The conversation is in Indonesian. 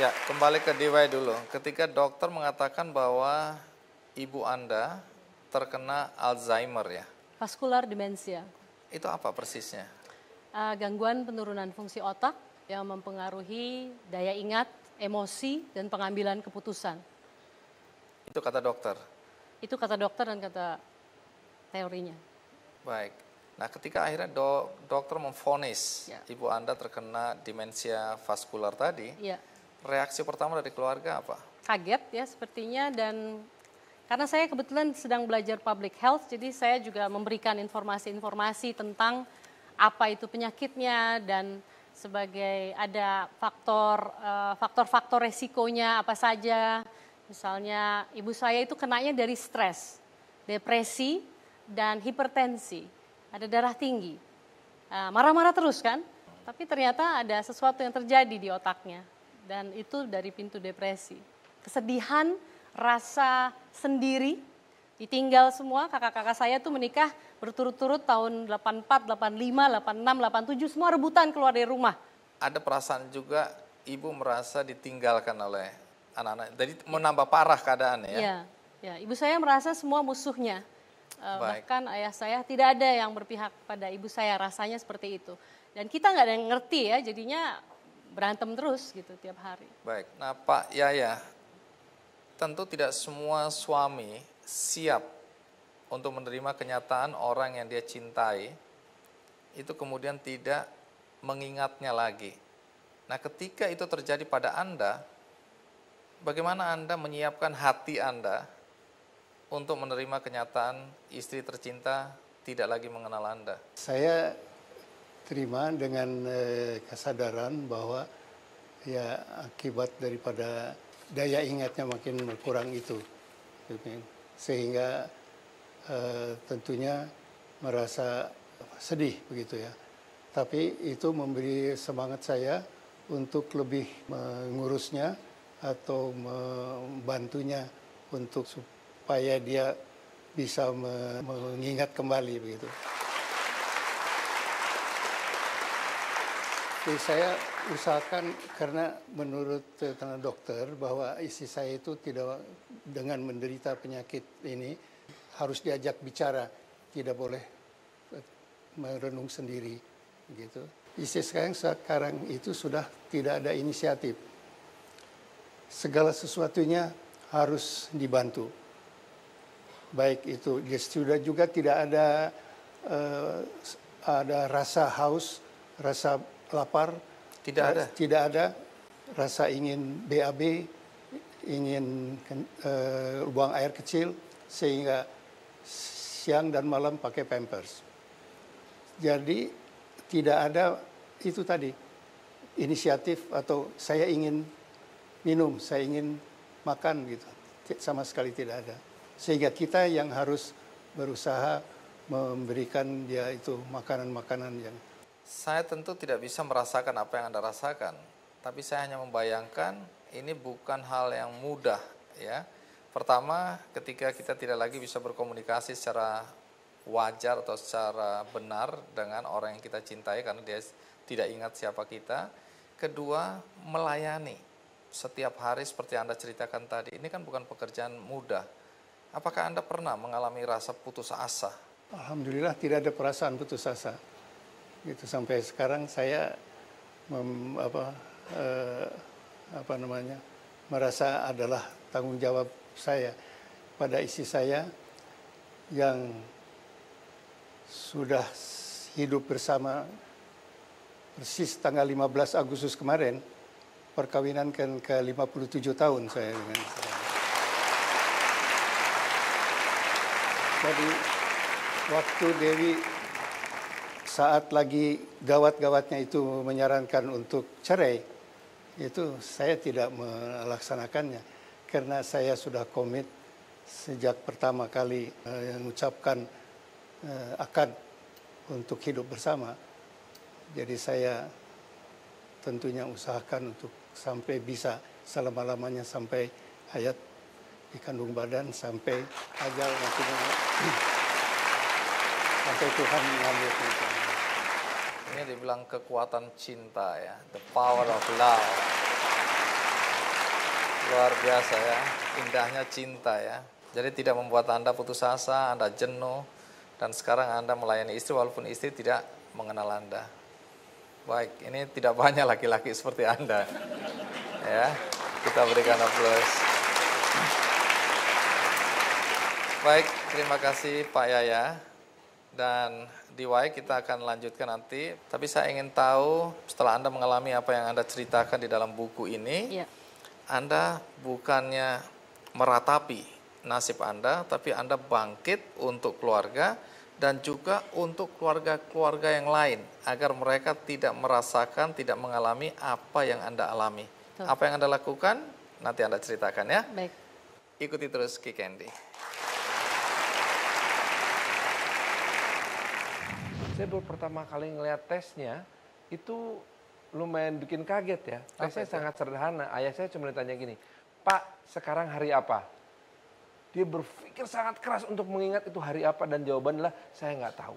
Ya, kembali ke DIY dulu. Ketika dokter mengatakan bahwa ibu Anda terkena Alzheimer ya, Vaskular demensia, itu apa persisnya? gangguan penurunan fungsi otak yang mempengaruhi daya ingat, emosi, dan pengambilan keputusan. Itu kata dokter. Itu kata dokter dan kata teorinya. Baik. Nah, ketika akhirnya dokter memvonis Ya. ibu Anda terkena demensia vaskular tadi, Iya, reaksi pertama dari keluarga apa? kaget ya sepertinya, dan karena saya kebetulan sedang belajar public health, jadi saya juga memberikan informasi-informasi tentang apa itu penyakitnya dan sebagai ada faktor-faktor resikonya apa saja. Misalnya ibu saya itu kenanya dari stres, depresi, dan hipertensi, ada darah tinggi. Marah-marah terus kan, tapi ternyata ada sesuatu yang terjadi di otaknya dan itu dari pintu depresi. Kesedihan, rasa sendiri, ditinggal semua, kakak-kakak saya tuh menikah berturut-turut tahun 84, 85, 86, 87, semua rebutan keluar dari rumah. Ada perasaan juga ibu merasa ditinggalkan oleh anak-anak, jadi menambah parah keadaannya ya? Iya, ya, ibu saya merasa semua musuhnya. Baik. Bahkan ayah saya tidak ada yang berpihak pada ibu saya, rasanya seperti itu. Dan kita nggak ada yang ngerti ya, jadinya berantem terus gitu tiap hari. Baik, nah Pak Yaya, tentu tidak semua suami siap untuk menerima kenyataan orang yang dia cintai, itu kemudian tidak mengingatnya lagi. Nah ketika itu terjadi pada Anda, bagaimana Anda menyiapkan hati Anda untuk menerima kenyataan istri tercinta tidak lagi mengenal Anda? Saya terima dengan kesadaran bahwa ya akibat daripada daya ingatnya makin berkurang itu, sehingga tentunya merasa sedih begitu ya. Tapi itu memberi semangat saya untuk lebih mengurusnya atau membantunya untuk supaya dia bisa mengingat kembali begitu. Jadi saya usahakan, karena menurut tenaga dokter bahwa istri saya itu tidak dengan menderita penyakit ini harus diajak bicara, tidak boleh merenung sendiri gitu. Istri sekarang itu sudah tidak ada inisiatif. Segala sesuatunya harus dibantu. Baik itu dia sudah juga tidak ada rasa haus, rasa lapar, tidak ada rasa ingin BAB, ingin buang air kecil, sehingga siang dan malam pakai Pampers. Jadi tidak ada itu tadi inisiatif atau saya ingin minum, saya ingin makan gitu, sama sekali tidak ada. Sehingga kita yang harus berusaha memberikan dia itu makanan-makanan yang. Saya tentu tidak bisa merasakan apa yang Anda rasakan, tapi saya hanya membayangkan ini bukan hal yang mudah ya. Pertama, ketika kita tidak lagi bisa berkomunikasi secara wajar atau secara benar dengan orang yang kita cintai karena dia tidak ingat siapa kita. Kedua, melayani setiap hari seperti Anda ceritakan tadi. Ini kan bukan pekerjaan mudah. Apakah Anda pernah mengalami rasa putus asa? Alhamdulillah tidak ada perasaan putus asa. Gitu, sampai sekarang saya merasa adalah tanggung jawab saya pada istri saya yang sudah hidup bersama persis tanggal 15 Agustus kemarin, perkawinan kan ke 57 tahun saya dengan istri. Jadi waktu Dewi saat lagi gawat-gawatnya itu menyarankan untuk cerai, itu saya tidak melaksanakannya karena saya sudah komit sejak pertama kali mengucapkan akad untuk hidup bersama. Jadi saya tentunya usahakan untuk sampai bisa selama-lamanya, sampai hayat di kandung badan, sampai ajal nantinya, sampai Tuhan mengambil kita. Ini dibilang kekuatan cinta ya, the power of love. Luar biasa ya, indahnya cinta ya. Jadi tidak membuat Anda putus asa, Anda jenuh, dan sekarang Anda melayani istri walaupun istri tidak mengenal Anda. Baik, ini tidak banyak laki-laki seperti Anda. Ya, kita berikan aplaus. Baik, terima kasih Pak Yaya. Dan di Y kita akan lanjutkan nanti. Tapi saya ingin tahu setelah Anda mengalami apa yang Anda ceritakan di dalam buku ini, Anda bukannya meratapi nasib Anda, tapi Anda bangkit untuk keluarga dan juga untuk keluarga-keluarga yang lain, agar mereka tidak merasakan, tidak mengalami apa yang Anda alami. Betul. Apa yang Anda lakukan, nanti Anda ceritakan ya. Baik. Ikuti terus Ki Candy. Saya baru pertama kali ngeliat tesnya, itu lumayan bikin kaget ya. Tesnya sangat sederhana. Ayah saya cuma ditanya gini, Pak, sekarang hari apa? Dia berpikir sangat keras untuk mengingat itu hari apa, dan jawabannya adalah, saya nggak tahu.